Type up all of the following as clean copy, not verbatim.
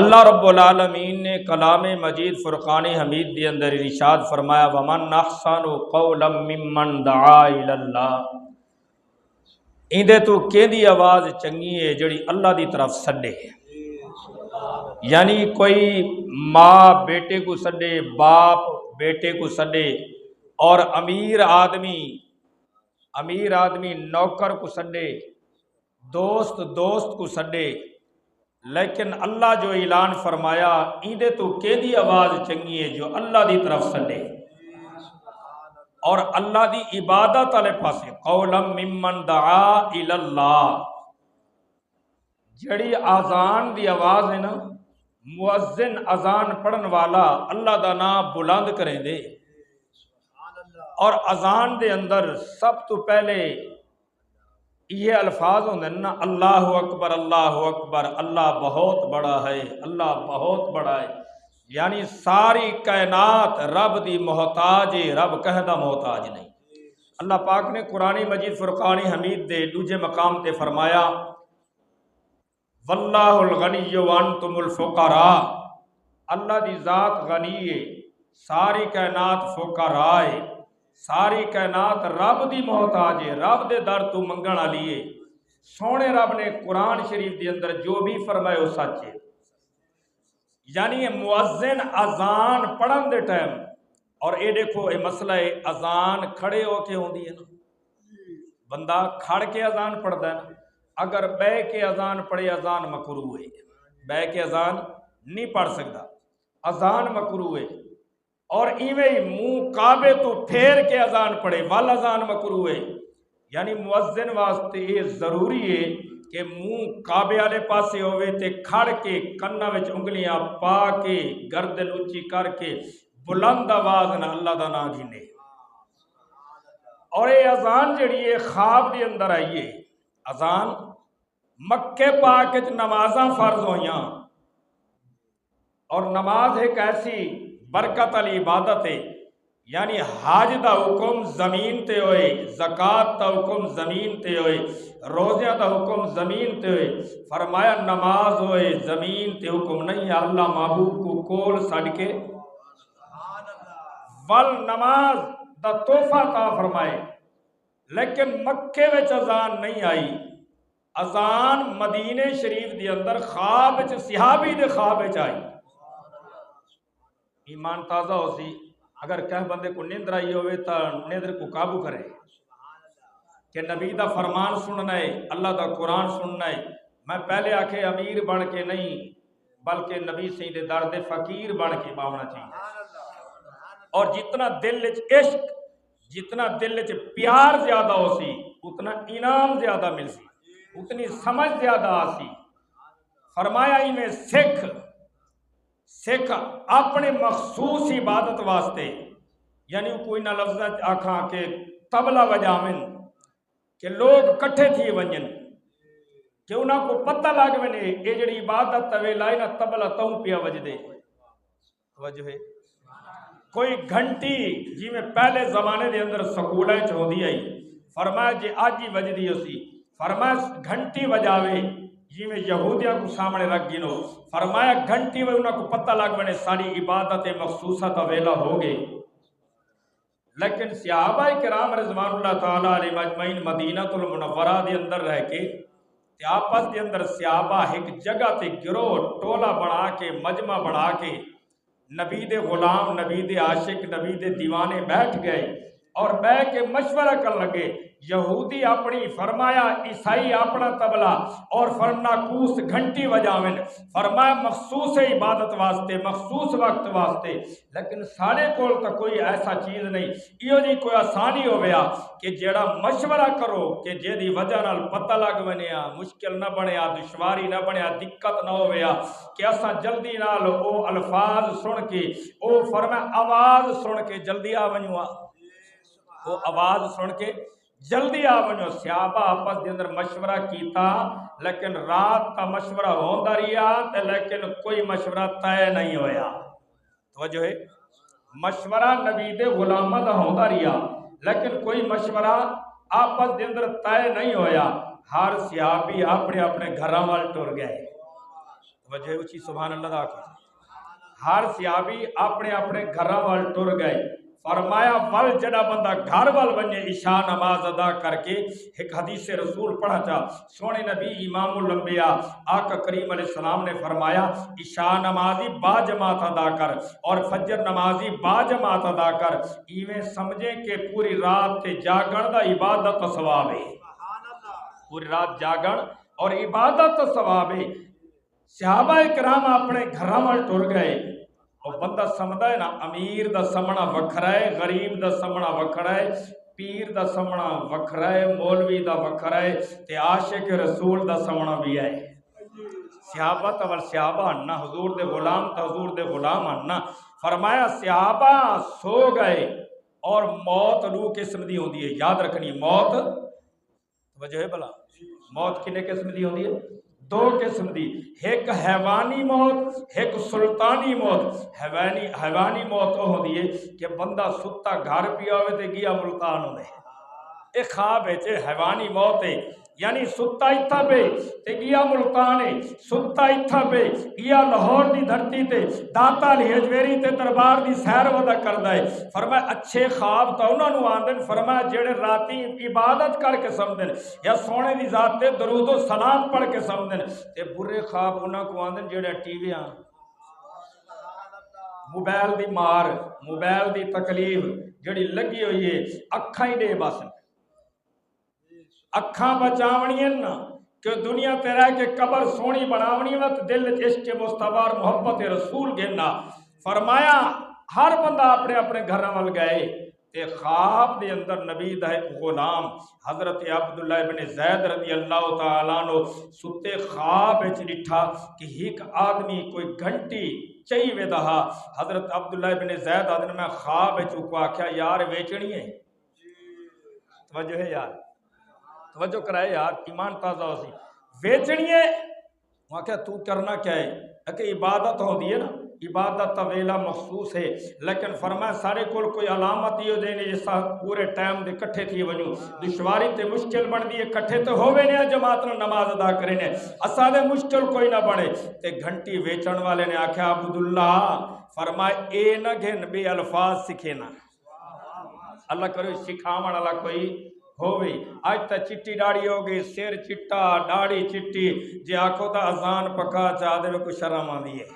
اللہ رب العالمین نے کلام مجید فرقان حمید کے اندر ارشاد فرمایا ومن احسن قولا ممن دعا الی اللہ، ایندے تو کیندی آواز چنگی ہے جڑی اللہ دی طرف سڈے، یعنی کوئی ماں بیٹے کو سڈے، باپ بیٹے کو سڈے، اور امیر آدمی نوکر کو سڈے، دوست کو سڈے، لیکن اللہ جو اعلان فرمایا ایندے تو کیندی آواز چنگی ہے جو اللہ دی طرف سڈے اور اللہ دی عبادت والے پاسے، قولا ممن دعا الی اللہ۔ جڑی اذان دی آواز ہے نا، مؤذن اذان پڑھن والا اللہ دا نام بلند کریں دے، اور اذان دے اندر سب تو پہلے یہ الفاظ ہوندے نا، اللہ اکبر اللہ بہت بڑا ہے، اللہ بہت بڑا ہے، یعنی ساری کائنات رب دی محتاج ہے، رب کہدا محتاج نہیں۔ اللہ پاک نے قرآن مجید فرقان حمید دے دوجے مقام تے فرمایا واللہ الغنی وانتم الفقراء، اللہ دی ذات غنی ہے، ساری کائنات فقراء ہے، ساری کائنات رب دی محتاج ہے، رب دے در تو منگن والی ہے۔ سونے رب نے قرآن شریف دے اندر جو بھی فرمائے وہ سچ ہے، یعنی مؤذن اذان پڑھن دے ٹائم، اور اے دیکھو اے مسئلہ ہے، اذان کھڑے ہو کے ہوندی ہے نا، بندہ کھڑ کے اذان پڑھدا ہے نا، اگر بہ کے اذان پڑھے اذان مکروہ ہے، بہ کے اذان نہیں پڑھ سکتا، اذان مکروہ ہے، اور ایویں ہی منہ کعبے تو پھیر کے اذان پڑھے وال اذان مکروہ ہے، یعنی مؤذن واسطے یہ ضروری ہے کہ منہ کعبے والے پاسے ہوئے تے کھڑ کے کناں وچ انگلیاں پا کے گردن اونچی کر کے بلند آواز نہ اللہ دا نام گھنے، اور یہ اذان جڑی ہے خواب دے اندر آئی ہے۔ اذان مکے پاک وچ نمازاں فرض ہوئیاں، اور نماز ایک ایسی برکت والی عبادت ہے، یعنی حج دا حکم زمین تے ہوئے، زکوٰۃ دا حکم زمین تے ہوئے، روزیاں دا حکم زمین تے ہوئے، فرمایا نماز ہوئے زمین تے حکم نہیں، اللہ محبوب کو کول سڑ کے ول نماز دا تحفہ عطا فرمائے، لیکن مکے وچ اذان نہیں آئی، اذان مدینے شریف دے اندر خواب وچ صحابی دے خواب وچ آئی۔ ایمان تازہ ہو سی، اگر کہ بندے کو نیندر آئی ہوئے تو نیندر کو قابو کرے کہ نبی دا فرمان سننا ہے، اللہ دا قرآن سننا ہے۔ میں پہلے آکھے امیر بن کے نہیں بلکہ نبی سے دے درد فقیر بن کے باونا چاہیے، اور جتنا دل وچ عشق، جتنا دل وچ پیار زیادہ ہو سی اتنا انعام زیادہ مل سی، اتنی سمجھ زیادہ آ سی۔ فرمایا ہی میں سکھ اپنے مخصوص عبادت واسطے، یعنی کوئی نہ لفظ آکھاں کہ طبلہ وجاون کہ لوگ کٹھے تھی ونجن کہ انہاں کو پتہ لگ ونے اے جڑی عبادت توے لائی نہ طبلہ توں پیا وجدے، توجہ ہے۔ کوئی گھنٹی جی میں پہلے زمانے دے اندر سکولاں چ ہوندی آئی، فرمایا جی اج ہی وجدی اسی، فرمایا گھنٹی وجاوے جی میں یہودیاں کو سامنے رکھ گنو، فرمایا گھنٹی میں انہاں کو پتہ لگ بنے ساری عبادت مخصوصہ تا ویلا ہو گئے۔ لیکن صحابہ کرام رضوان اللہ تعالیٰ علیہ مجمعین مدینہ المنورہ دے اندر رہ کے تے آپس دے اندر صحابہ ایک جگہ تے گروہ ٹولہ بنا کے مجمع بنا کے نبی دے غلام، نبی دے عاشق، نبی دے دیوانے بیٹھ گئے اور بیٹھ کے مشورہ کر لگے، یہودی اپنی، فرمایا عیسائی اپنا طبلہ، اور فرناکوس گھنٹی وجاون، فرمایا مخصوص عبادت واسطے، مخصوص وقت واسطے، لیکن سارے کول تو کوئی ایسا چیز نہیں، یہ جی کوئی آسانی ہو گیا کہ جیڑا مشورہ کرو کہ جیدی وجہ نال پتہ لگ بنیا، مشکل نہ بنیا، دشواری نہ بنیا، دقت نہ ہو گیا کہ اساں جلدی نال او الفاظ سن کے، او فرمایا آواز سن کے جلدی آ ونجو، وہ آواز سن کے جلدی آ ونجو۔ صحابہ آپس دے اندر مشورہ کیتا، لیکن رات کا مشورہ ہوندا رہیا تے لیکن کوئی مشورہ طے نہیں ہویا، توجہ ہے، مشورہ نبی دے غلاماں دا ہوندا رہیا لیکن کوئی مشورہ آپس دے اندر طے نہیں ہویا، ہر صحابی اپنے اپنے گھراں وال ٹر گئے، وجہ اچھی سبحان اللہ دا کو ہر صحابی اپنے اپنے گھراں وال ٹر گئے فرمایا ول جڑا بندہ گھر وال ونجے عشاء نماز ادا کر کے ایک حدیث رسول پڑھا چا سونے نبی امام الانبیاء آقا کریم علیہ السلام نے فرمایا عشاء نمازی با جماعت ادا کر اور فجر نمازی با جماعت ادا کر ایویں سمجھیں کہ پوری رات تے جاگن دا عبادت و ثواب ہے پوری رات جاگن اور عبادت و ثواب ہے صحابہ کرام اپنے گھراں وال ٹر گئے اور بندہ سمجھدا ہے نا امیر دا سمنا وکھرا ہے غریب دا سمنا وکھرا ہے پیر دا سمنا وکھرا ہے مولوی دا وکھرا ہے تے عاشق رسول دا سمنا بھی ہے صحابہ تول صحابہ اننا حضور دے غلام تا حضور دے غلام اننا فرمایا صحابہ سو گئے اور موت دو قسم دی ہوندی ہے یاد رکھنی موت وجہ ہے بلا موت کنے قسم دی ہوندی ہے دو قسم دی ایک حیوانی موت ایک سلطانی موت حیوانی موت وہ ہوندی ہے کہ بندہ ستا گھر پیا ہوئے تے گیا ملتان ہوندے ایک خواب ہے حیوانی موت ہے یعنی ستا اتھا پہ تے گیا ملتان ہے ستا اتھا پہ گیا لاہور دی دھرتی تے داتا علی حجویری تے دربار دی سیر ودا کردہ ہے فرمایا اچھے خواب تا انہوں نے آندن فرمایا جڑے راتی عبادت کر کے سمدن یا سونے دی ذات تے درود و سلام پڑھ کے سمدن تے برے خواب انہوں کو آندن جڑے ٹی وی آن موبائل دی مار موبائل دی تکلیف جڑی لگی ہوئی ہے اکھاں ہی دے باسن اکھاں بچاونی ہیں نا کہ دنیا تے رہ کے قبر سونی بناونی وقت دل عشق مصطفیٰ اور محبت رسول گھننا فرمایا ہر بندہ اپنے اپنے گھر وال گئے تے خواب دے اندر نبی دا ایک غلام حضرت عبداللہ ابن زید رضی اللہ تعالیٰ عنہ ستے خواب وچ ڈٹھا کہ ایک آدمی کوئی گھنٹی چاہیے وے دہا حضرت عبداللہ ابن زید آدمی میں خواب وچ کو آکھیا یار ویچنی ہے توجہ ہے یار توجہ کرائے یار ایمان تازہ ہو سی ویچنی ہے وہاں کیا تو کرنا کیا ہے کہ عبادت ہو دی ہے نا عبادت طویلہ مخصوص ہے لیکن فرمایا سارے کول کوئی علامت ہی ہو دینے جیسا پورے ٹائم دے کٹھے تھی ونجو دشواری تے مشکل بن دیئے کٹھے تے ہوئے نہیں جماعت نے نماز ادا کرنے اسا دے مشکل کوئی نہ بڑھے تے گھنٹی ویچن والے نے آکھا عبداللہ فرمایا اے نہ گھن بے الفاظ سکھینا اللہ کرو سکھاون اللہ کوئی ہووی آج تا چٹی ڈاڑی ہو گئی سیر چٹا ڈاڑی چٹی جی آنکھوں دا اذان پکا چا آدھے میں کچھ شرم آندی ہے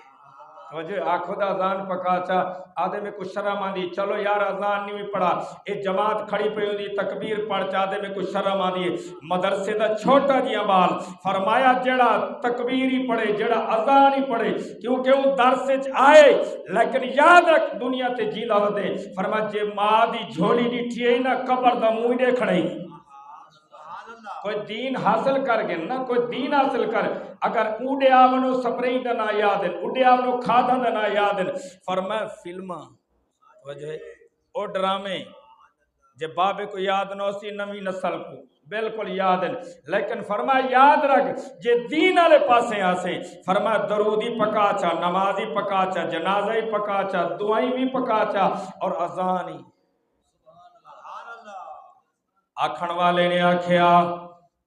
توجہ آنکھوں دا اذان پکا چا آدھے میں کچھ شرم آندی چلو یار اذان نہیں پڑھا ایک جماعت کھڑی پہ ہوندی تکبیر پڑھ چا آدھے میں کچھ شرم آندی ہے مدرسے دا چھوٹا جیا بال فرمایا جڑا تکبیر ہی پڑھے جڑا اذان ہی پڑھے کیونکہ وہ درس وچ آئے لیکن یاد رکھ دنیا تے جیلا ودے فرمایا جے ماں دی جھولی ڈٹھی ہے نا قبر دا منہ دیکھنا ہی کوئی دین حاصل کر گئے نا کوئی دین حاصل کر اگر اوڈے آونو سپرئی دنا یادن اوڈے آونو کھادا دنا یادن فرمایا فلمہ وجہ او ڈرامے جے بابے کو یاد نہ سی نوی نسل کو بالکل یاد ہے لیکن فرمایا یاد رکھ جے دین والے پاسے آسے فرمایا درودی پکا چا نمازی پکا چا جنازہ پکا چا دعائیں بھی پکا چا اور اذان ہی آکھن والے نے آکھیا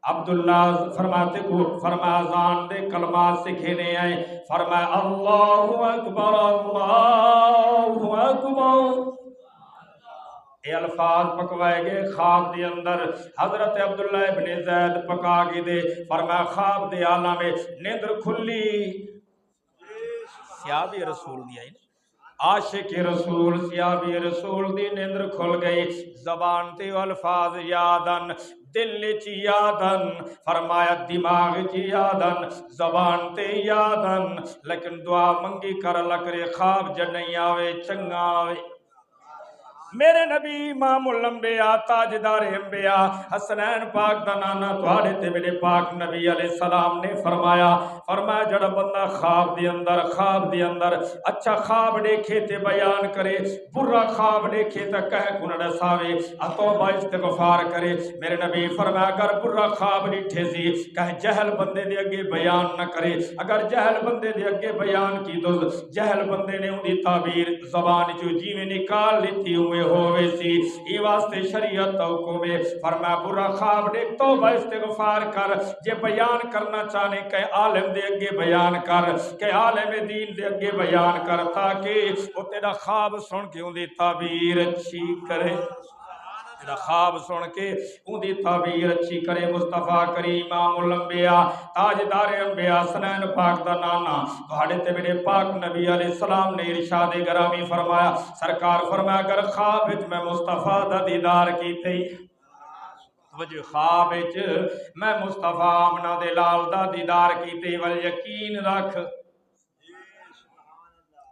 عبداللہ فرماتے کو فرمایا اذان دے کلمات سکھینے آئے فرمایا اللہ اکبر اللہ اکبر اے الفاظ پکوائے گئے خواب دے اندر حضرت عبداللہ ابن زید پکا گئے دے فرمایا خواب دے عالم میں نیندر کھلی سیابی رسول دیا ہی عاشق رسول سیابی رسول دی نیندر کھل گئی زبان تے الفاظ یادن دل چی یادن فرمایا دماغ چی یادن زبان تے یادن لیکن دعا منگی کر لکرے خواب جنہیں آوے چنگا آوے میرے نبی امام الانبیاء تاجدار انبیاء حسنین پاک دا نانا توڑے تے میرے پاک نبی علیہ السلام نے فرمایا جڑا بندہ خواب دے اندر اچھا خواب دیکھے تے بیان کرے برا خواب دیکھے تے کہہ کنڑ ساوے توبہ استغفار کرے میرے نبی فرمایا اگر برا خواب ڈٹھے سی کہہ جہل بندے دے اگے بیان نہ کرے اگر جہل بندے دے اگے بیان کی تو جہل بندے نے ان دی تعبیر زبان جو جی میں نکال لیتی ہوئے ہووے سی ای واسطے شریعت حکم فرمایا برا خواب دیکھ توبہ استغفار کر جے بیان کرنا چاہنے کہ عالم دے اگے بیان کر کہ عالم دین دے اگے بیان کر تاکہ وہ تیرا خواب سن کے ان دی تعبیر اچھی کرے تیرا خواب سن کے ان دی تعبیر اچھی کرے مصطفیٰ کریم امام الانبیاء تاجدار انبیاء حسنین پاک دا نانا تہاڈے تے میرے پاک نبی علیہ السلام نے ارشاد گرامی فرمایا سرکار فرمایا اگر خواب وچ میں مصطفیٰ دا دیدار کیتے توجہ خواب وچ میں مصطفیٰ آمنہ دے لال دا دیدار کیتے ول یقین رکھ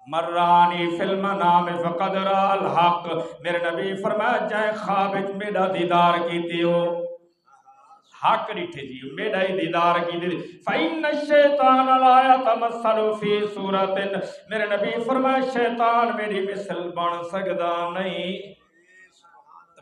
مرانی فی المنام فقد را الحق میرے نبی فرمایا جائے خواب وچ میرا دیدار کیتے ہو حق ڈٹھے جی میرا ہی دیدار کیتے فإن الشیطان لا يتمثل فی صورت میرے نبی فرمایا شیطان میری مثل بن سکدا نہیں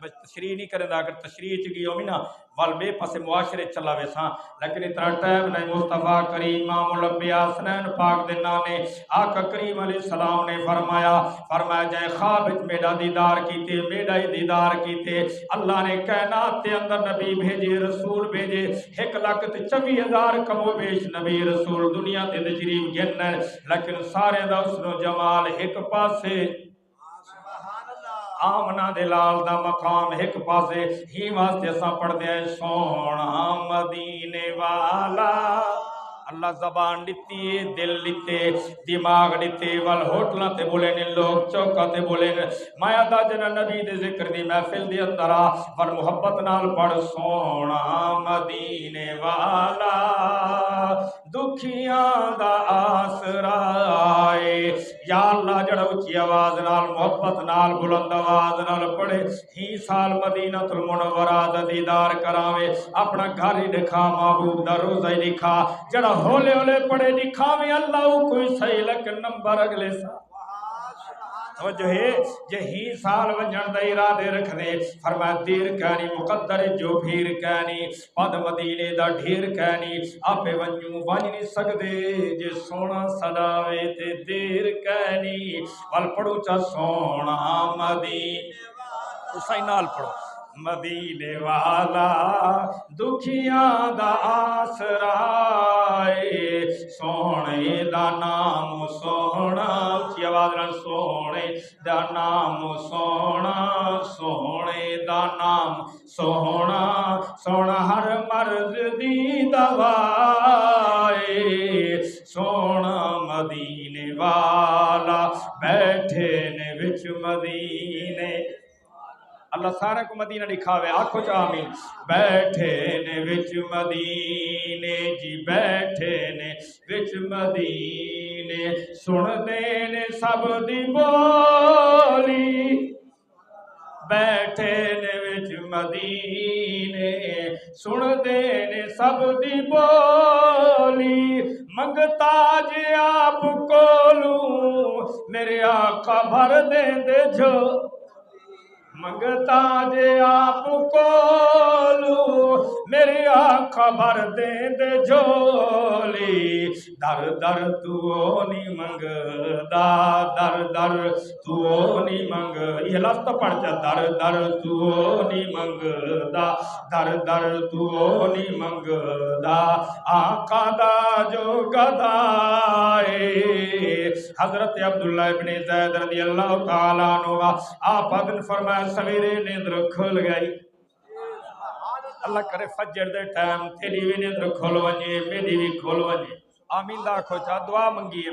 تشریح نہیں کریں اگر تشریح چگی ہوئی نا وال بے پاسے معاشرے چلا ویسا لیکن اتنا ٹائم نہیں مصطفیٰ کریم امام الانبیاء حسنین پاک دے نانے آقا کریم علیہ السلام نے فرمایا جائے خواب میرا دیدار کیتے میرا ہی دیدار کیتے اللہ نے کائنات تے اندر نبی بھیجے رسول بھیجے 1,24,000 کم و بیش نبی رسول دنیا تے تشریف گن لیکن سارے دا حسن و جمال ایک پاسے آمنہ دے لال دا مقام ایک پاسے ہی واسطے اساں پڑھ دے ہیں سونا مدینے والا اللہ زبان دیتی ہے دل دیتے دماغ دیتے وال ہوٹلہ تے بولے نے لوگ چوکہ تے بولے نے مایا دا جنہ نبی دے ذکر دی محفل دی اندرہ ور محبت نال پڑھ سونا مدینے والا دکھیاں دا آسرا آئے یا اللہ جڑا اچھی آواز نال محبت نال بلند آواز نال پڑھے ہی سال مدینہ المنورہ دا دیدار کراوے اپنا گھر ہی دکھا محبوب دا روزہ ہی دکھا جڑا ہولے ہولے پڑھے دکھا میں اللہ کوئی صحیح لیکن نمبر اگلے سال توجہ ہے یہی سال ونجن دا ارادے رکھ دے فرمایا دیر کہنی مقدر جو بھیر کہنی پد مدینے دا ڈھیر کہنی آپے ونجوں ونج نہیں سکدے جے سونا صداوے تے دیر کہنی وال پڑھو چا سونا مدینے اسائی نال پڑھو مدینے والا دکھیاں دا آسرا سونے دا نام سونا اچھی آواز نال سونے دا نام سونا سونے دا نام سونا سونا ہر مرض دی دوائے سونا مدینے والا بیٹھے نے وچ مدینے اللہ سارے کو مدینہ دکھاوے آنکھو چا آمین بیٹھے نے وچ مدینے جی بیٹھے نے وچ مدینے سن دینے سب دی بولی بیٹھے نے وچ مدینے سن دینے سب دی بولی منگتا جی آپ کولوں میرے آقا بھر دے جو منگتا جے آپ کولو میری آنکھا بھر دے جھولی در در تو نہیں منگدا در در تو نہیں منگ یہ لفظ تو پڑھ جا در در تو نہیں منگدا در در تو نہیں منگدا آقا دا جو گدائے حضرت عبداللہ ابن زید رضی اللہ تعالیٰ عنہ آپ حضرت فرمایا سویرے نیندر کھل گئی اللہ کرے فجر دے ٹائم تیری بھی نیندر کھل ونجے میری بھی کھل ونجے آمین دا کھوچا دعا منگی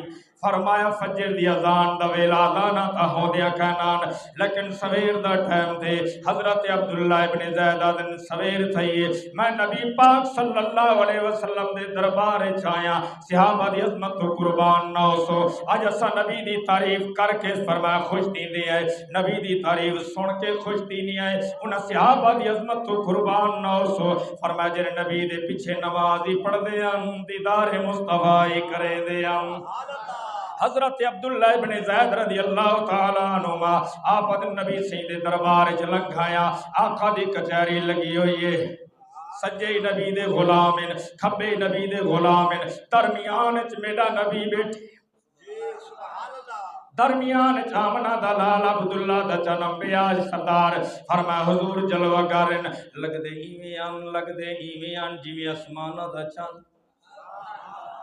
فرمایا فجر دی اذان دا ویلا لانا تا ہو دیا کہنان لیکن سویر دا ٹائم دے حضرت عبداللہ ابن زید آدن سویر تھئیے میں نبی پاک صلی اللہ علیہ وسلم دے دربار چایا صحابہ دی عظمت و قربان نو سو آج اسا نبی دی تعریف کر کے فرمایا خوش دین دے آئے نبی دی تعریف سن کے خوش دینی آئے انہا صحابہ دی عظمت و قربان نو سو فرمایا جنہیں نبی دے پیچھے نمازی پڑھ دے ہم دیدار مصطفیٰ کرے دے ہم حضرت عبداللہ ابن زید رضی اللہ تعالیٰ عنہ آپ نبی سید دربار چلنگایا آقا دی کچہری لگی ہوئی ہے سجے نبی دے غلامن کھبے نبی دے غلامن درمیان میرا نبی بیٹھے درمیان چامنا دلال عبداللہ دا چنم بیاج سردار فرما حضور جلوہ گارن لگ دے ایویان جیوی اسمانہ دا چند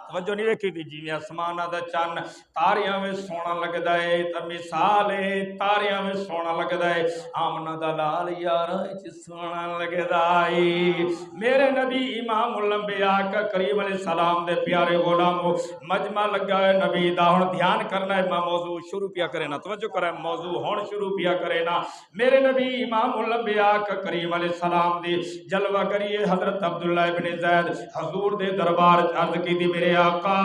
توجہ نہیں رکھی تھی جی آسمانہ دا چن تاریاں میں سونا لگدا ہے تے مثال ہے تاریاں میں سونا لگدا ہے آمنہ دا لال یاراں وچ سونا لگدا ہے میرے نبی امام الانبیاء کا کریم علیہ السلام دے پیارے غلامو مجمع لگا ہے نبی دا ہن دھیان کرنا ہے میں موضوع شروع پیا کرے نا توجہ کرے موضوع ہن شروع پیا کرے نا میرے نبی امام الانبیاء کا کریم علیہ السلام دی جلوہ کریے حضرت عبداللہ ابن زید حضور دے دربار عرض کی دی میرے آقا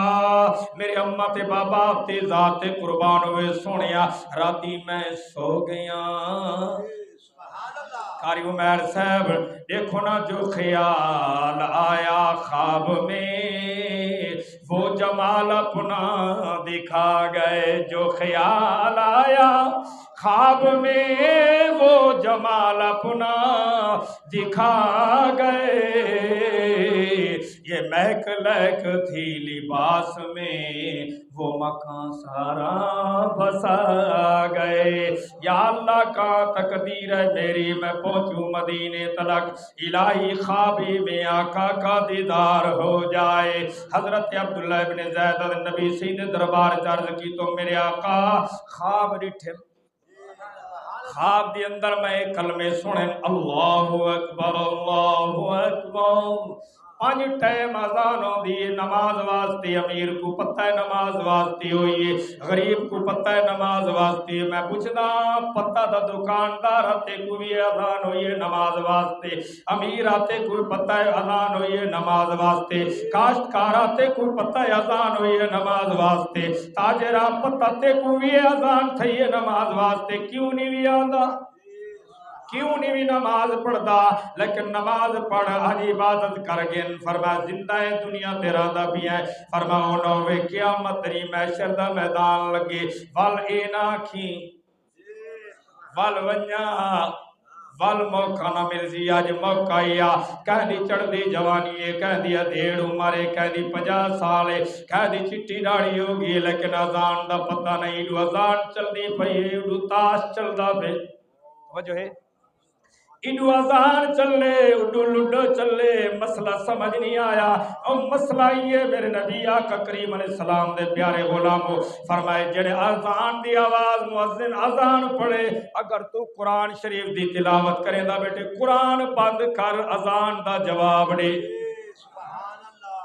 میرے امت بابا تے ذات قربان ہوئے سونیا راتی میں سو گیا قاری عمیر صاحب دیکھو نا جو خیال آیا خواب میں وہ جمال اپنا دکھا گئے جو خیال آیا خواب میں وہ جمال اپنا دکھا گئے یہ مہک لہک تھی لباس میں وہ مکان سارا بسا گئے یا اللہ کا تقدیر ہے میری میں پہنچوں مدینے تلک الہی خوابی میں آقا کا دیدار ہو جائے حضرت عبداللہ ابن زید نبی سید دربار چارج کی تو میرے آقا خواب ڈٹھے خواب دی اندر میں کلمے سنیں اللہ اکبر اللہ اکبر پانچ ٹائم اذان ہوندی ہے نماز واسطے امیر کو پتہ ہے نماز واسطے ہوئی ہے غریب کو پتہ ہے نماز واسطے میں پوچھدا پتہ دا دکاندار تے کو بھی اذان ہوئی ہے نماز واسطے امیر آتے کوئی پتہ ہے اذان ہوئی ہے نماز واسطے کاشتکار آتے کوئی پتہ ہے اذان ہوئی ہے نماز واسطے تاجر پتہ تے کو بھی اذان تھی ہے نماز واسطے کیوں نہیں بھی آندا کیوں نہیں بھی نماز پڑھدا لیکن نماز پڑھ آج عبادت کر گن فرما زندہ ہے دنیا تیرا دا بھی ہے فرما انہوے قیامت تری محشر دا میدان لگے وال اے ناکھی وال ونیا وال موقع نہ مل جی آج موقع یا کہہ دی چڑھ دی جوانی ہے کہہ دی ادھیڑ عمرے کہہ دی 50 سال ہے کہہ دی چٹی ڈاڑی ہوگی لیکن اذان دا پتہ نہیں اڈو اذان چل دی پئی اڈو تاش چل دا بے وجہ ہے اڈو اذان چلے اڈو لڈو چلے مسئلہ سمجھ نہیں آیا اور مسئلہ یہ میرے نبی آقا کریم علیہ السلام دے پیارے غلاموں فرمائے جڑے اذان دی آواز مؤذن اذان پڑھے اگر تو قرآن شریف دی تلاوت کریں دا بیٹے قرآن بند کر اذان دا جواب دے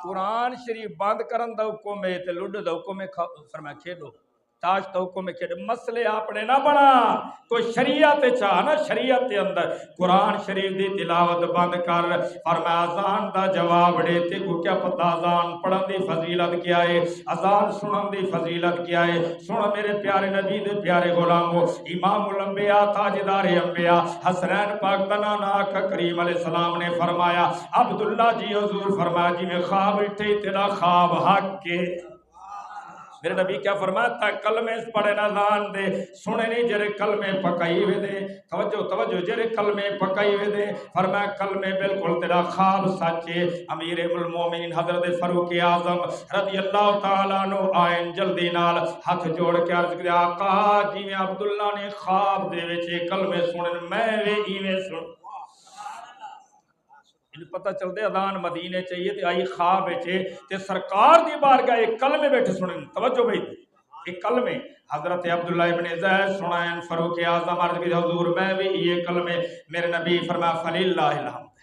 قرآن شریف بند کرن دا حکم ہے تے لڈو دا حکم ہے فرمائے کھیلو تاج تو حکم کے مسئلے اپنے نہ بنا کوئی شریعت چاہ نا شریعت کے اندر قرآن شریف دی تلاوت بند کر فرمایا اذان دا جواب دیتے کو کیا پتہ اذان پڑھن دی فضیلت کیا ہے اذان سنن دی فضیلت کیا ہے سن میرے پیارے نبی دے پیارے غلاموں امام الانبیاء تاجدار انبیاء حسنین پاک تنانا کا کریم علیہ السلام نے فرمایا عبداللہ جی حضور فرمایا جی میں خواب اٹھے تیرا خواب حق کے میرے نبی کیا فرمایا تا کلمے پڑھے اذان دے سنے نہیں جرے کلمے پکائی ہوئے دے توجہ جرے کلمے پکائی ہوئے دے فرمایا کلمے بالکل تیرا خواب سچے امیر المومنین حضرت فاروق اعظم رضی اللہ تعالیٰ عنہ آئین جلدی نال ہاتھ جوڑ کے عرض کرے آقا جی میں عبداللہ نے خواب دے وچے کلمے سنن میں وے ایویں سن پتہ چلتے اذان مدینے چاہیے تے آئی خواب بچے تے سرکار دی بارگاہ ایک کلمے بیٹھے سنن توجہ بھائی ایک کلمے حضرت عبداللہ ابن زید سنائن فاروق اعظم عرض کی حضور میں بھی یہ کلمے میرے نبی فرمایا فللہ الحمد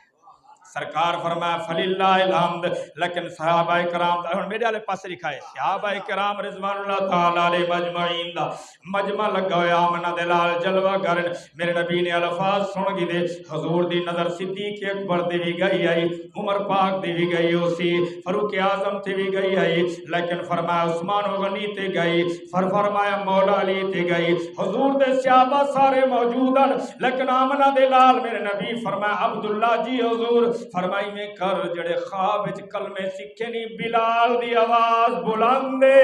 سرکار فرمایا فللہ الحمد لیکن صحابہ کرام میرے والے پاس لکھا ہے صحابہ کرام رضوان اللہ تعالیٰ علیہ مجمعین دا مجمع لگا ہویا آمنہ دلال جلوہ گرن میرے نبی نے الفاظ سن گی دے حضور دی نظر صدیق اکبر دی بھی گئی آئی عمر پاک دی بھی گئی اسی فاروق اعظم تے بھی گئی آئی لیکن فرمایا عثمان غنی تے گئی فرمایا مولا علی تے گئی حضور دے صحابہ سارے موجودن لیکن آمنہ دلال میرے نبی فرمایا عبداللہ جی حضور فرمائی میں کر جڑے خواب وچ کلمے سکھے نہیں بلال دی آواز بلند دے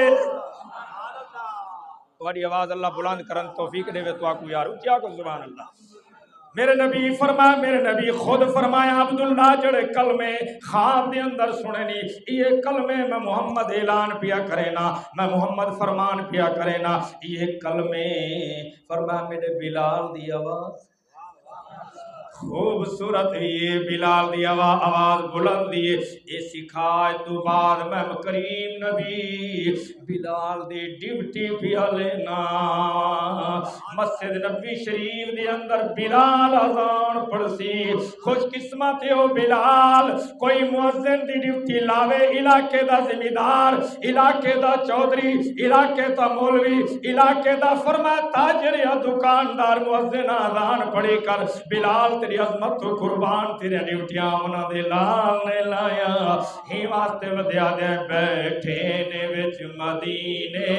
تہاڈی آواز اللہ بلند کرن توفیق دے تو آکو یار اونچا کو سبحان اللہ میرے نبی فرمایا، میرے نبی خود فرمایا عبداللہ جڑے کلمے خواب دے اندر سنے نی، یہ کلمے میں محمد اعلان پیا کرے نا، میں محمد فرمان پیا کرے نا، یہ کلمے فرمایا میرے بلال دی آواز خوبصورت یہ بلال دی آواز بلند دی اے سکھائے تو بعد میں کریم نبی بلال دی ڈیوٹی پیا لینا مسجد نبی شریف دی اندر بلال اذان پڑسی خوش قسمت ہو بلال کوئی مؤذن دی ڈیوٹی لاوے علاقے دا ذمہ دار علاقے دا چودھری علاقے دا مولوی علاقے دا فرمایا تاجر یا دکاندار مؤذن اذان پڑھی کر بلال تیری عظمت تو قربان تیرے ڈیوٹیاں منا دے لال نے لایا ہی واسطے ودیا دے بیٹھے نے وچ مدینے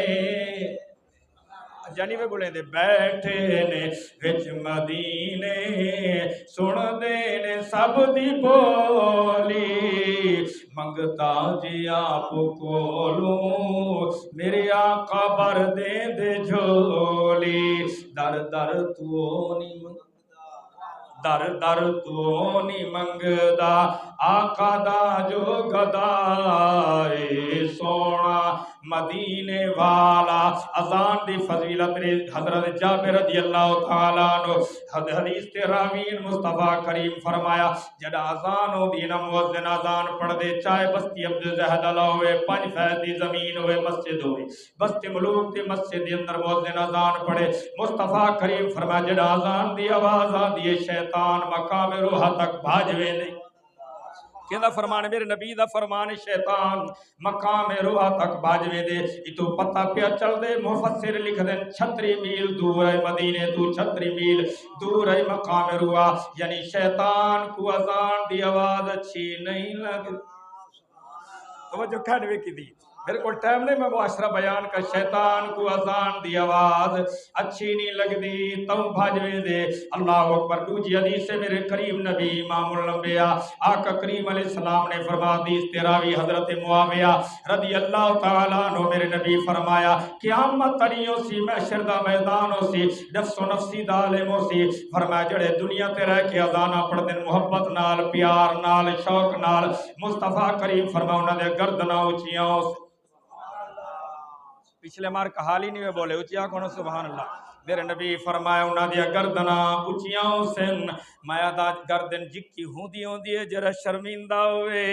جانی میں بولیں دے بیٹھے نے وچ مدینے سن دے نے سب دی بولی منگتا جی آپ کولوں میرے آقا بر دے دے جھولی در در تو نہیں منگتا در در تو نہیں منگدا آقا دا جو گدائے سونا مدینے والا اذان دی فضیلت حضرت جابر رضی اللہ تعالیٰ عنہ حدیث تے راوین مصطفیٰ کریم فرمایا جڑا اذان ہو دینا مؤذن اذان پڑھ دے چاہے بستی عبد زہد اللہ ہوئے 5 زمین ہوئے مسجد ہوئے بستی ملوک دی مسجد دی اندر مؤذن اذان پڑھے مصطفیٰ کریم فرمایا جڑا اذان دی آواز آ دیے شیطان مقام روح تک بھاجوے نہیں کہنا فرمان میرے نبی دا فرمان شیطان مقام روح تک باجوے دے اتو پتہ پیا چل دے مفسر لکھ دیں 36 میل دور ہے مدینے تو 36 میل دور ہے مقام روح یعنی شیطان کو اذان دی آواز اچھی نہیں لگ توجہ کھڑوے کی دی میرے کو ٹائم نہیں میں معاشرہ بیان کا شیطان کو اذان دی آواز اچھی نہیں لگ دی تو بھاجوے دے اللہ اکبر دوجی حدیث سے میرے کریم نبی امام الانبیاء آقا کریم علیہ السلام نے فرما حدیث تراوی حضرت معاویہ رضی اللہ تعالیٰ عنہ میرے نبی فرمایا قیامت تڑیوں سی محشر دا میدانوں سی نفس و نفسی دالموں سی فرمایا جڑے دنیا تے رہ کے اذانہ پڑھ دن محبت نال پیار نال شوق نال مصطفیٰ کریم فرما انہوں نے گردنا اچھیاں پچھلے مار کا حال ہی نہیں میں بولے اچھیا کونو سبحان اللہ میرے نبی فرمایا انہاں دیا گردنا اچھیاں سن مایا دا گردن جکی ہوں دی جڑا شرمندہ ہوئے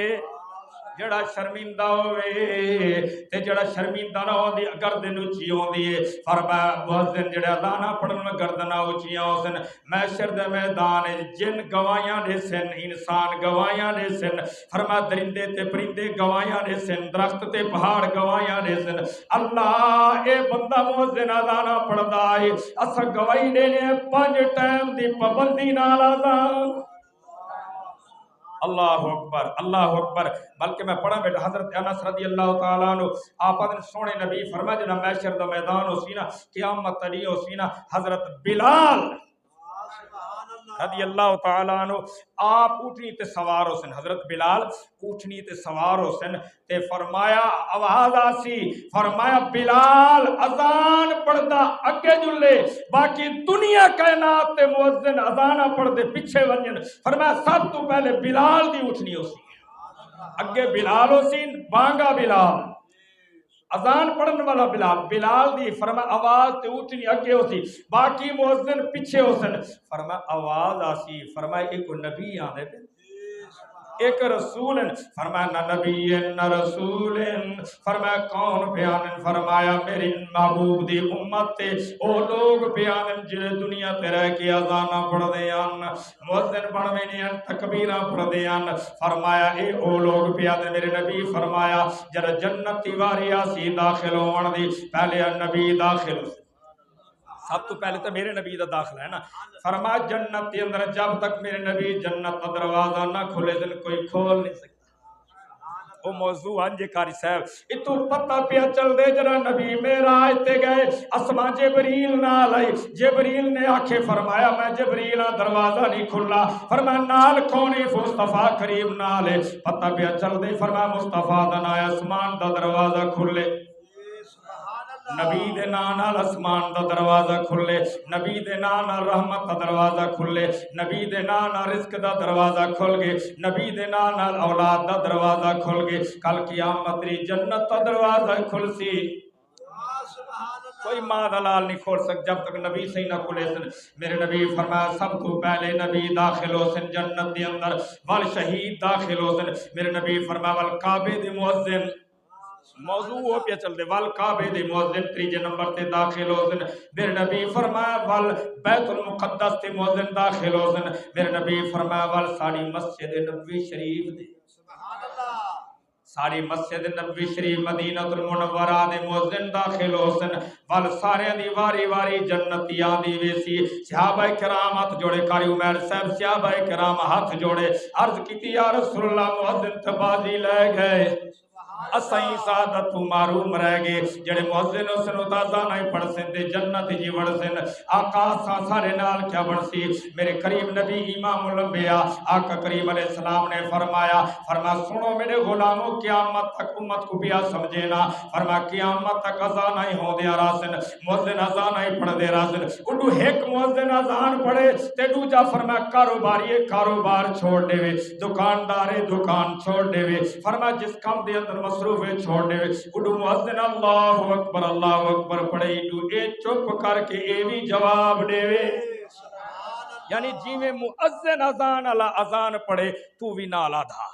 جڑا شرمندہ ہوئے تے جڑا شرمندہ نہ ہو دی گردن اچھی ہوں دی فرمایا مؤذن جڑا دانا پڑھن میں گردنا اچھیاں ہو سن محشر دے میدان جن گوائیاں دے سن انسان گوائیاں دے سن فرمایا درندے تے پرندے گوائیاں دے سن درخت تے پہاڑ گوائیاں دے سن اللہ اے بندہ مؤذن دانا پڑھ دائی اسا گوائی دینے 5 ٹائم دی پابندی نال اذان اللہ اکبر بلکہ میں پڑھا بیٹا حضرت انس رضی اللہ تعالیٰ عنہ آپ نے سونے نبی فرمایا جنا محشر دا میدان ہو سینا قیامت علی ہو سینا حضرت بلال رضی اللہ تعالیٰ عنہ آپ اٹھنی تے سوار ہو سن حضرت بلال اٹھنی تے سوار ہو سن تے فرمایا آواز آسی فرمایا بلال اذان پڑھدا اگے جلے باقی دنیا کائنات تے مؤذن اذانہ پڑھ دے پیچھے ونجن فرمایا سب تو پہلے بلال دی اٹھنی ہو سی اگے بلال ہو سی بانگا بلال اذان پڑھن والا بلال دی فرمایا آواز تے اٹھنی اگے ہو سی باقی مؤذن پیچھے ہو سن فرمایا آواز آسی فرمایا ایک نبی آنے پہ ایک رسول فرمایا نہ نبی نہ رسول فرمایا کون بیان فرمایا میری محبوب دی امت تے او لوگ بیان جڑے دنیا تے رہ کے اذاناں پڑھ دے ان مؤذن پڑھوے نہیں تکبیراں پڑھ دے ان فرمایا اے او لوگ بیان میرے نبی فرمایا جڑا جنت دی واری آسی داخل ہون دی پہلے نبی داخل سب تو پہلے تو میرے نبی دا داخلہ ہے نا فرمایا جنت کے اندر جب تک میرے نبی جنت کا دروازہ نہ کھلے دن کوئی کھول نہیں سکتا وہ موضوع انجے کاری صاحب اتو پتہ پیا چل دے جرا نبی معراج تے گئے اسما جبریل نال آئی جبریل نے آکھے فرمایا میں جبریل دروازہ نہیں کھلا فرمایا نال کونی مصطفیٰ کریم نال ہے پتہ پیا چل دے فرمایا مصطفیٰ دا نایا اسمان دا دروازہ کھلے نبی دے نام نال اسمان دا دروازہ کھلے، نبی دے نام نال رحمت دا دروازہ کھلے، نبی دے نام نال رزق دا دروازہ کھل گئے، نبی دے نام نال اولاد دا دروازہ کھل گئے، کل قیامت ری جنت دا دروازہ کھل سی۔ کوئی ماں دلال نہیں کھول سک جب تک نبی صحیح نہ کھلے سن۔ میرے نبی فرمایا سب تو پہلے نبی داخل ہو سن جنت دے اندر، وال شہید داخل ہو سن۔ میرے نبی فرمایا وال کعبے دے مؤذن، موضوع ہو پیا چل دے، وال کعبے دے مؤذن تیجے نمبر تے داخل ہو سن۔ میرے نبی فرمایا وال بیت المقدس تے مؤذن داخل ہو سن۔ میرے نبی فرمایا وال ساری مسجد نبوی شریف دے، ساری مسجد نبوی شریف مدینہ المنورہ دے مؤذن داخل ہو سن۔ وال سارے دی واری واری جنتی آندی ویسی۔ صحابہ کرام ہاتھ جوڑے، قاری عمیر صاحب صحابہ کرام ہاتھ جوڑے، عرض کیتی یا رسول اللہ مؤذن تبازی لے گئے، اسائیں سعادت تو معروم رہ گئے، جڑے مؤذن حسن اتازہ نہیں پڑھ سکتے جنت جی وڑ سن۔ آقا سارے نال کیا بڑھ سی؟ میرے قریب نبی امام الانبیاء آقا کریم علیہ السلام نے فرمایا سنو میرے غلاموں، قیامت تک امت کو بیا سمجھینا، فرمایا قیامت تک اذان نہیں ہو دیا راسن، مؤذن اذان نہیں پڑھ دے راسن۔ اڈو ایک مؤذن اذان پڑھے تے دوجا فرمایا کاروباری کاروبار چھوڑ دے وے، دکاندار دکان چھوڑ دے وے، فرمایا جس کام دے اندر مصروف ہے چھوڑ دے وے۔ اڈو مؤذن اللہ اکبر پڑھے، اڈو اے چپ کر کے اے بھی جواب دے وے، یعنی جی میں مؤذن اذان اللہ اذان پڑھے تو بھی نال آدھا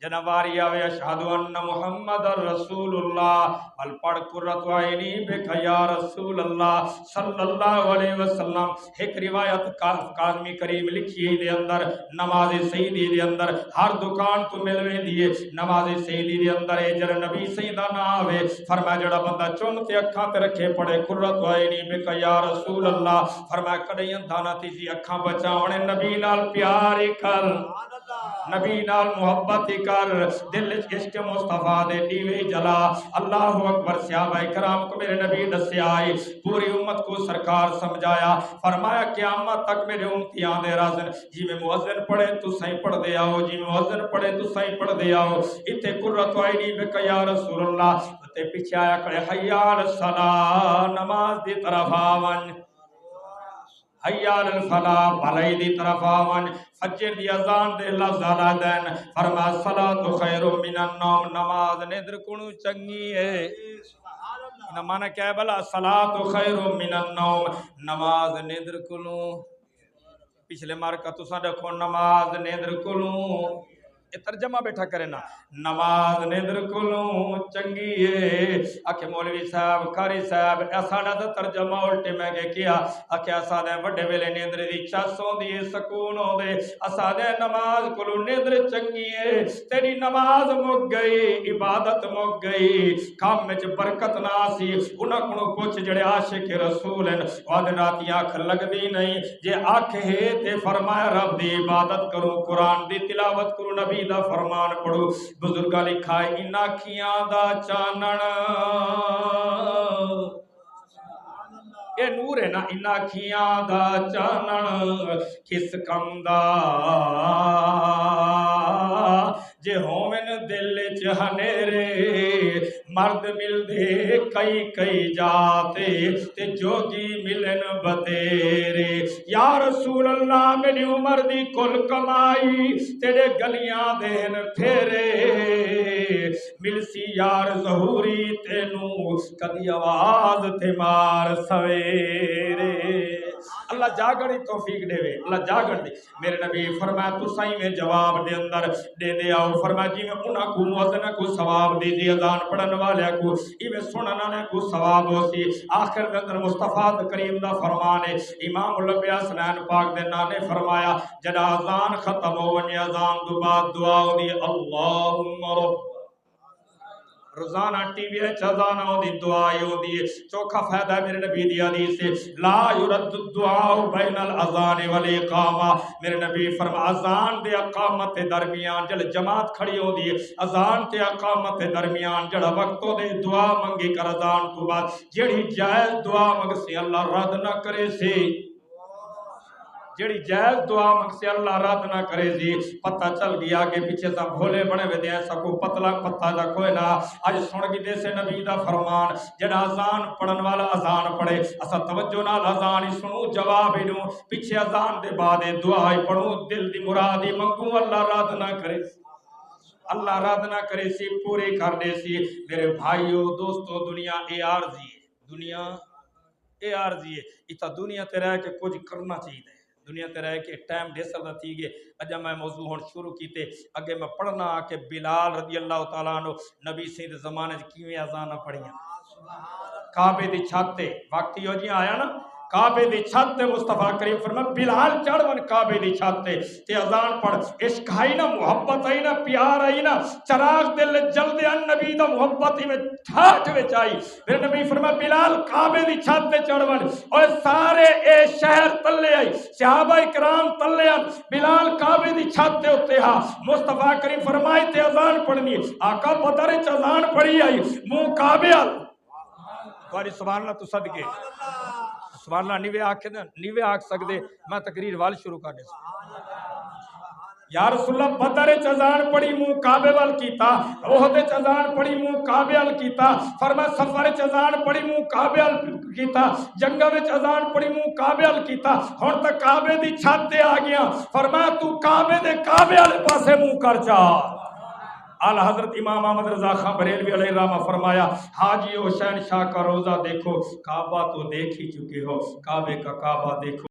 جنواری آوے اشہدو ان محمد رسول اللہ، بل پڑھ قرۃ عینی بک یا رسول اللہ صلی اللہ علیہ وسلم۔ ایک روایت کاظمی کریم لکھی ہے دے اندر، نماز سیدی دے اندر ہر دکان تو ملوے دیئے، نماز سیدی دے اندر اے جر نبی سیدہ نہ آوے، فرمایا جڑا بندہ چونتے اکھاں تے رکھے پڑھے قرۃ عینی بک یا رسول اللہ، فرمایا کڑیاں دانا تیزی اکھاں بچاونے، نبی نال پیار کر، نبی نال محبت کر، دل عشق مصطفیٰ دے دیوے جلا۔ اللہ اکبر۔ صحابہ کرام کو میرے نبی دسے آئے، پوری امت کو سرکار سمجھایا، فرمایا قیامت تک میرے امتی آندے رازن، جی میں مؤذن پڑھے تو صحیح پڑھ دے آؤ، جی میں مؤذن پڑھے تو صحیح پڑھ دے آؤ۔ اتے قرۃ عینی بک یا رسول اللہ تے پیچھے آیا کڑے حی علی الصلاۃ، نماز دی طرف آون، حی علی الفلاح، بھلائی دی طرف آون، فجر دی اذان دے لفظ علا دین، فرما صلاۃ خیر من النوم، نماز نیندر کنو چنگی ہے۔ مانا کیا ہے بلا؟ صلاۃ خیر من النوم، نماز نیندر کنو، پچھلے مارکہ تساں رکھو نماز نیندر کنو، ترجمہ بیٹھا کرے نا، نماز نیندر کلوں چنگی ہے۔ آکھے مولوی صاحب، قاری صاحب، ایساڑا دا ترجمہ الٹے میں گے کیا، آکھے اسادے وڈے ویلے نیندر دی چس ہوندی ہے، سکون ہوندے، اسادے نماز کلوں نیندر چنگی ہے، تیری نماز مک گئی، عبادت مک گئی، کام میں برکت نہ سی، انہاں کنوں پوچھ جڑے عاشق رسول ہیں، وعد راتی آنکھ لگ دی نہیں، جے آنکھ ہے تے فرمایا رب دی عبادت کروں، قرآن دی تلاوت کروں، نبی دا فرمان پڑھو۔ بزرگاں لکھا ہے ان اکھیاں دا چانن، اے نور ہے نا، ان اکھیاں دا چانن کس کم دا، جے ہومن دل چ ہنیرے، مرد مل دے کئی کئی جاتے تے جوگی ملن بتیرے۔ یا رسول اللہ میری عمر دی کل کمائی تیرے گلیاں دین پھیرے، ملسی یار ظہوری تینوں کدی آواز تے مار سویرے۔ اللہ جاگڑی توفیق دے وے، اللہ جاگڑ دے۔ میرے نبی فرمایا تو سائیں میں جواب دے اندر دے آؤ، فرمایا جی میں انہاں کو مؤذن کو ثواب دی دی، اذان پڑھن والے کو ایویں سنن والے کو ثواب ہو سی۔ آخر دے اندر مصطفیٰ کریم دا فرمان ہے، امام الانبیاء سنین پاک دے نانے فرمایا جڑا اذان ختم ہو ونجے اذان دو بعد دعا ہوندی اللہم رب، روزانہ ٹی وی اذان ہوندی دعا ہوندی ہے، چوکھا فائدہ میرے نبی دی حدیث سے لا یرد الدعاء بین الاذان والاقامہ، میرے نبی فرما اذان دے اقامت دے درمیان جڑ جماعت کھڑی ہوندی ہے، اذان تے اقامت دے درمیان جڑا وقتوں دے دعا منگی کر اذان تو بعد جڑی جائز دعا منگ سی اللہ رد نہ کرے سی۔ جیڑی جائز دعا منگ سے اللہ رد نہ کرے جی پتہ چل گیا آگے پیچھے سا بھولے بنے وے دیں سا کو پتلا پتہ دا کوئی نہ آج سن گی دے سے نبی دا فرمان جڑا اذان پڑھن والا اذان پڑھے اسا توجہ نال اذان ہی سنو جواب ہی دوں پیچھے اذان دے بعد دعا ہی پڑھوں دل دی مراد ہی منگوں اللہ رد نہ کرے اللہ رد نہ کرے سی پورے کر دے سی میرے بھائیو دوستو دنیا اے عارضی ہے دنیا اے عارضی ہے اتا دنیا تے رہ کے کچھ کرنا چاہیے دنیا تے رہ کے ٹائم دے سکتا تھی گے اجا میں موضوع ہون شروع کیتے اگے میں پڑھنا کہ بلال رضی اللہ تعالیٰ عنہ نبی سید زمانے کیویں اذاناں پڑھیاں کعبے دی چھت تے وقت ہو جی آیا نا کعبے دی چھت تے مصطفیٰ کریم فرمایا بلال چڑھ ون کعبے دی چھت تے اذان پڑھ عشق آئی نا محبت آئی نا پیار آئی نا چراغ دل جلدے ان نبی دا محبت ہی میں ٹھاٹ وچ آئی میرے نبی فرمایا بلال کعبے دی چھت تے چڑھ ون اور سارے اے شہر تلے آئی صحابہ کرام تلے آن بلال کعبے دی چھت تے ہوتے ہاں مصطفیٰ کریم فرمائی تے اذان پڑھنی آقا بدر چ اذان پڑھی آئی منہ کعبے آل باری سبحان اللہ تو صدقے سبحان اللہ نیوے آکھ سکدے میں تقریر وال شروع کر دے یا رسول اللہ بدر اذان پڑھی منہ کعبے وال کیتا احد اذان پڑھی منہ کعبے وال کیتا فرمایا سفر اذان پڑھی منہ کعبے وال کیتا جنگاں وچ اذان پڑھی منہ کعبے وال کیتا ہن تک کعبے دی چھت تے آ گیا فرمایا تو کعبے دے کعبے والے پاسے منہ کر جا اعلی حضرت امام احمد رضا خان بریلوی علیہ الرحمہ فرمایا حاجی و شہنشاہ کا روزہ دیکھو کعبہ تو دیکھ ہی چکے ہو کعبے کا کعبہ دیکھو